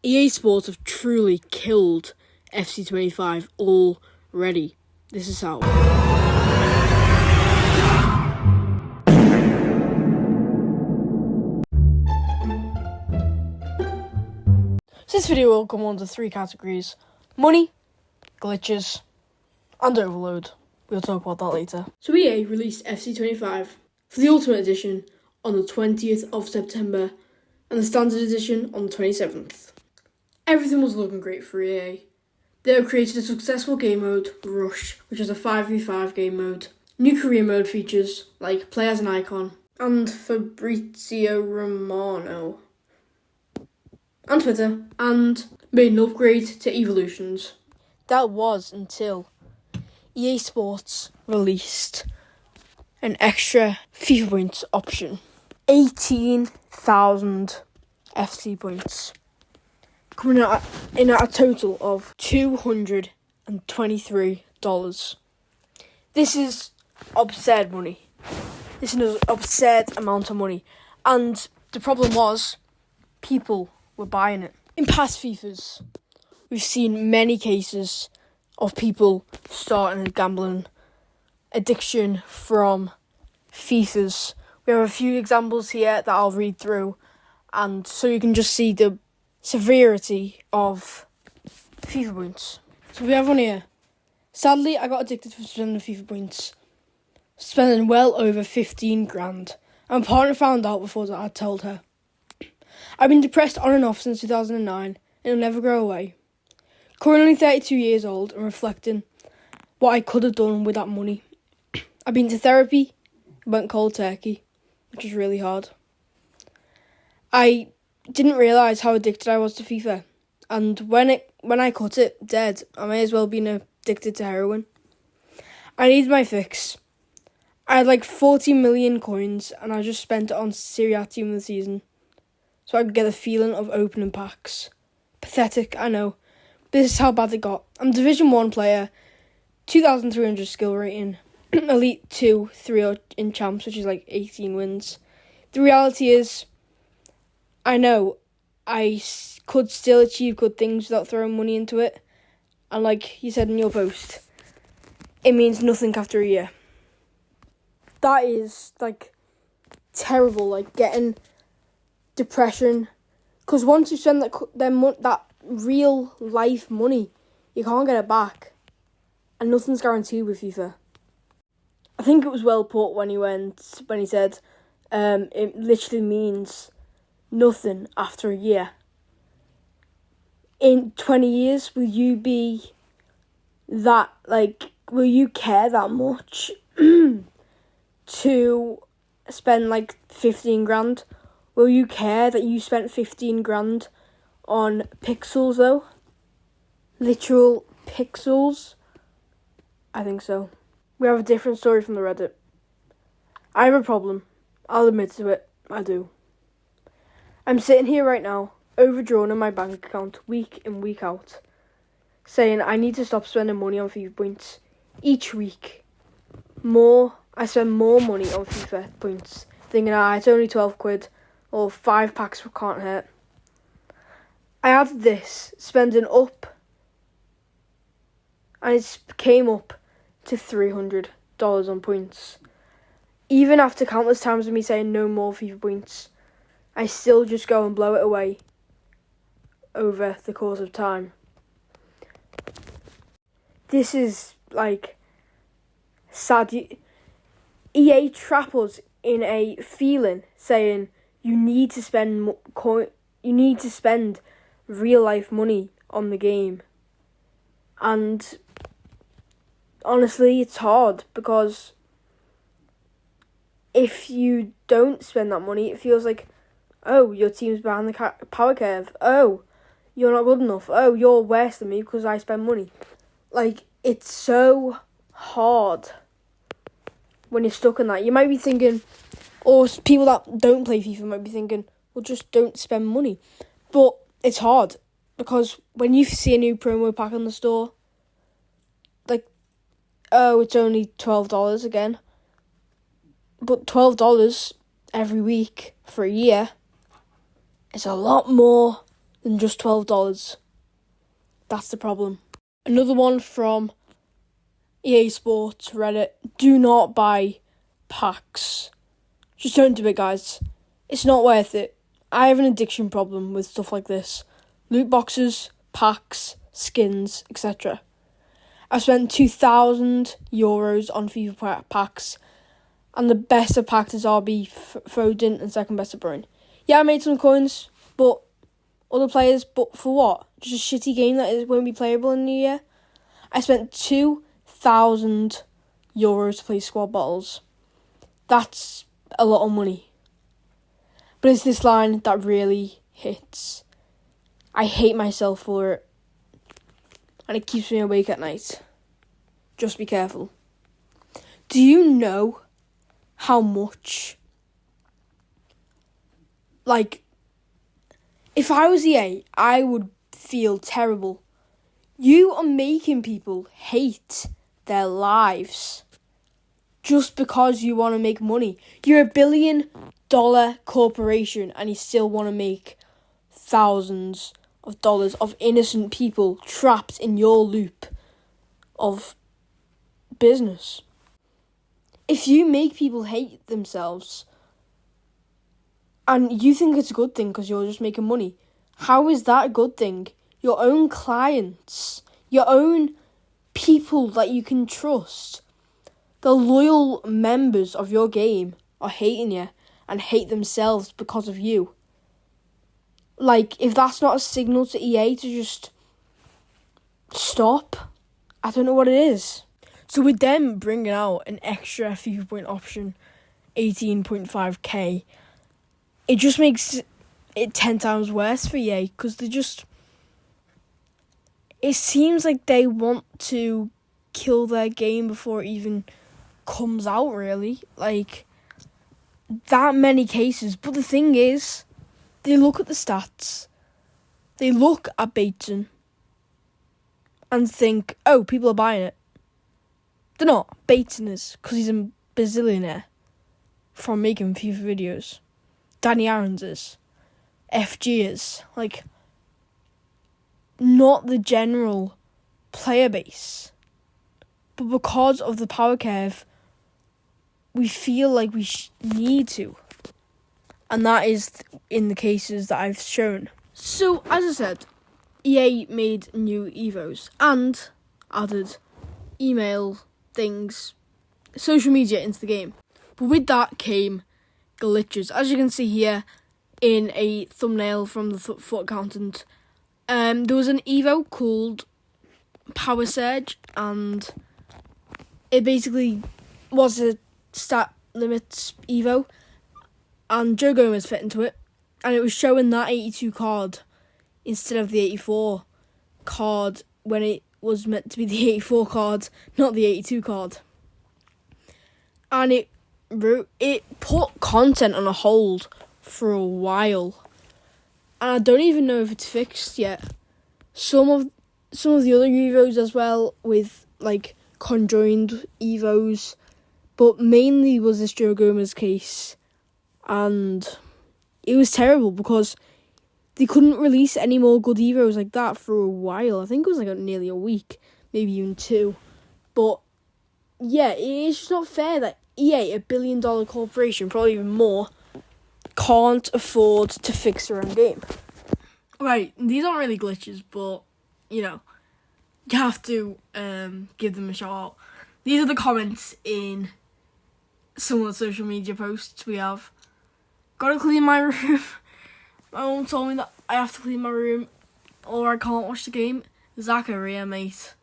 EA Sports have truly killed FC25 already. This is how. So this video will come under 3 categories: money, glitches, and overload. We'll talk about that later. So EA released FC25 for the Ultimate Edition on the 20th of September and the Standard Edition on the 27th. Everything was looking great for EA. They have created a successful game mode, Rush, which is a 5v5 game mode. New career mode features like Play as an Icon and Fabrizio Romano on Twitter, and made an upgrade to Evolutions. That was until EA Sports released an extra FIFA points option. 18,000 FC points. Coming out in at a total of $223. This is absurd money. This is an absurd amount of money. And the problem was, people were buying it. In past FIFAs, we've seen many cases of people starting a gambling addiction from FIFAs. We have a few examples here that I'll read through, and so you can just see the severity of FIFA points. So we have one here. Sadly, I got addicted to spending FIFA points, spending well over 15 grand. And my partner found out before I told her. I've been depressed on and off since 2009, and it'll never go away. Currently 32 years old and reflecting what I could have done with that money. I've been to therapy, went cold turkey, which is really hard. I didn't realise how addicted I was to FIFA, and when I cut it dead, I may as well have been addicted to heroin. I needed my fix. I had like 40 million coins, and I just spent it on Serie A Team of the Season, so I could get the feeling of opening packs. Pathetic, I know. This is how bad it got. I'm a Division 1 player, 2,300 skill rating, Elite 2, 3 in champs, which is like 18 wins. The reality is, I know I could still achieve good things without throwing money into it. And like you said in your post, it means nothing after a year. That is like terrible, like getting depression. Because once you spend that real life money, you can't get it back. And nothing's guaranteed with FIFA. I think it was well put when he said it literally means nothing after a year. In 20 years, will you be that, like, will you care that much to spend like 15 grand? Will you care that you spent 15 grand on pixels though? Literal pixels? I think so. We have a different story from the Reddit. I have a problem. I'll admit to it. I do. I'm sitting here right now, overdrawn in my bank account week in, week out, saying I need to stop spending money on FIFA points. Each week, I spend more money on FIFA points, thinking, it's only 12 quid, or 5 packs can't hurt. I added this, spending up, and it came up to $300 on points. Even after countless times of me saying no more FIFA points, I still just go and blow it away over the course of time. This is like sad. EA trap us in a feeling saying you need to spend real life money on the game, and honestly, it's hard because if you don't spend that money, it feels like, oh, your team's behind the power curve. Oh, you're not good enough. Oh, you're worse than me because I spend money. Like, it's so hard when you're stuck in that. You might be thinking, or people that don't play FIFA might be thinking, well, just don't spend money. But it's hard because when you see a new promo pack on the store, like, oh, it's only $12 again. But $12 every week for a year is a lot more than just $12. That's the problem. Another one from EA Sports Reddit. Do not buy packs. Just don't do it, guys. It's not worth it. I have an addiction problem with stuff like this. Loot boxes, packs, skins, etc. I spent €2,000 on FIFA packs, and the best of packs is RB Foden and second best of Bruyne. Yeah, I made some coins, but other players, but for what? Just a shitty game that won't be playable in the year? I spent €2,000 to play squad battles. That's a lot of money. But it's this line that really hits. I hate myself for it. And it keeps me awake at night. Just be careful. Do you know how much... if I was EA, I would feel terrible. You are making people hate their lives just because you want to make money. You're $1 billion corporation and you still want to make thousands of dollars of innocent people trapped in your loop of business. If you make people hate themselves and you think it's a good thing because you're just making money, how is that a good thing? Your own clients, your own people that you can trust, the loyal members of your game are hating you and hate themselves because of you. If that's not a signal to EA to just stop, I don't know what it is. So with them bringing out an extra FIFA point option, 18.5k, it just makes it 10 times worse for EA because it seems like they want to kill their game before it even comes out, really. That many cases. But the thing is, they look at the stats, they look at Bateson and think, oh, people are buying it. They're not. Bateson is, because he's a bazillionaire from making FIFA videos. Danny Aarons is. FG is. Not the general player base. But because of the power curve, we feel like we need to. And that is in the cases that I've shown. So, as I said, EA made new Evos and added email things, social media into the game. But with that came glitches. As you can see here in a thumbnail from the Foot Accountant, there was an Evo called Power Surge, and it basically was a stat limits Evo, and Joe Gomez fit into it, and it was showing that 82 card instead of the 84 card when it was meant to be the 84 card, not the 82 card. And it put content on a hold for a while, and I don't even know if it's fixed yet. Some of the other Evos as well, with conjoined Evos, but mainly was this Joe Gomez case, and it was terrible because they couldn't release any more good Evos like that for a while. I think it was nearly a week, maybe even 2. But yeah, it's just not fair that EA, $1 billion corporation, probably even more, can't afford to fix their own game. Right, these aren't really glitches, but you have to give them a shout out. These are the comments in some of the social media posts we have. Gotta clean my room. My mum told me that I have to clean my room or I can't watch the game. Zachary, mate.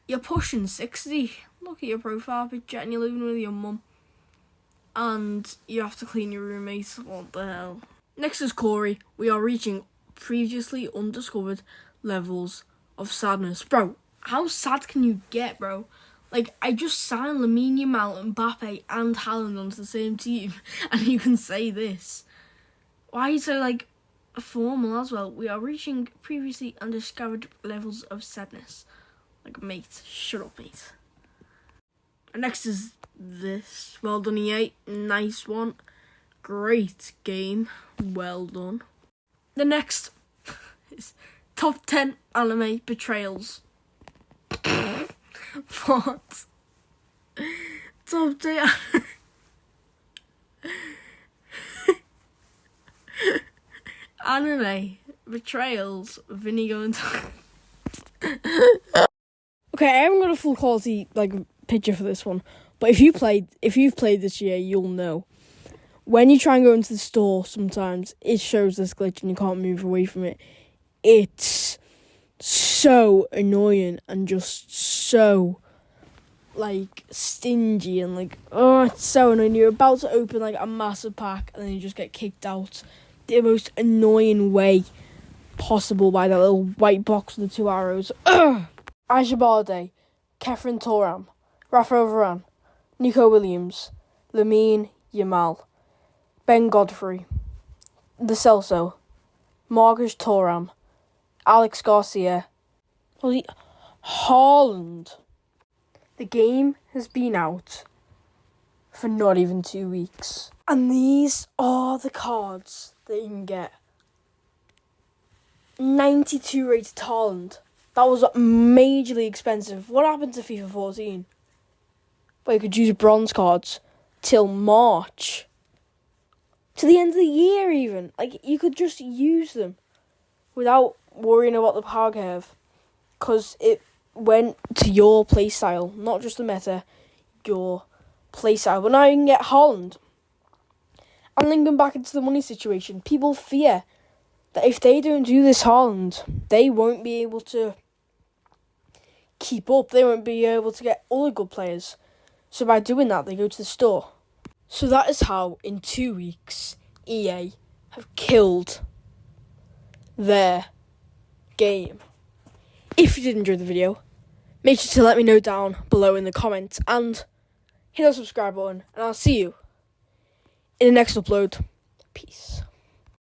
You're pushing 60. Look at your profile picture and you're living with your mum. And you have to clean your room, mate. What the hell? Next is Corey. We are reaching previously undiscovered levels of sadness. Bro, how sad can you get, bro? I just signed Lamine Yamal, Mbappe and Haaland onto the same team, and you can say this. Why is it formal as well? We are reaching previously undiscovered levels of sadness. Mate, shut up, mate. And next is this. Well done, EA. Nice one. Great game. Well done. The next is top 10 anime betrayals. What? Top 10 anime betrayals. Vinny going to... Okay, I haven't got a full quality picture for this one, but if you've played this year, you'll know. When you try and go into the store, sometimes it shows this glitch and you can't move away from it. It's so annoying and just so stingy and it's so annoying. You're about to open a massive pack and then you just get kicked out the most annoying way possible by that little white box with the 2 arrows. Ajibade, Kefren Toram, Rafael Varane, Nico Williams, Lamine Yamal, Ben Godfrey, Lo Celso, Marcus Thuram, Alex Garcia, Haaland. The game has been out for not even 2 weeks. And these are the cards that you can get. 92 rated Haaland. That was majorly expensive. What happened to FIFA 14? But you could use bronze cards till March. To the end of the year even. You could just use them without worrying about the power curve. Because it went to your playstyle. Not just the meta. Your playstyle. But now you can get Haaland. And linking back into the money situation. People fear that if they don't do this Haaland, they won't be able to keep up. They won't be able to get other good players. So by doing that, they go to the store. So that is how, in 2 weeks, EA have killed their game. If you did enjoy the video, make sure to let me know down below in the comments and hit that subscribe button. And I'll see you in the next upload. Peace.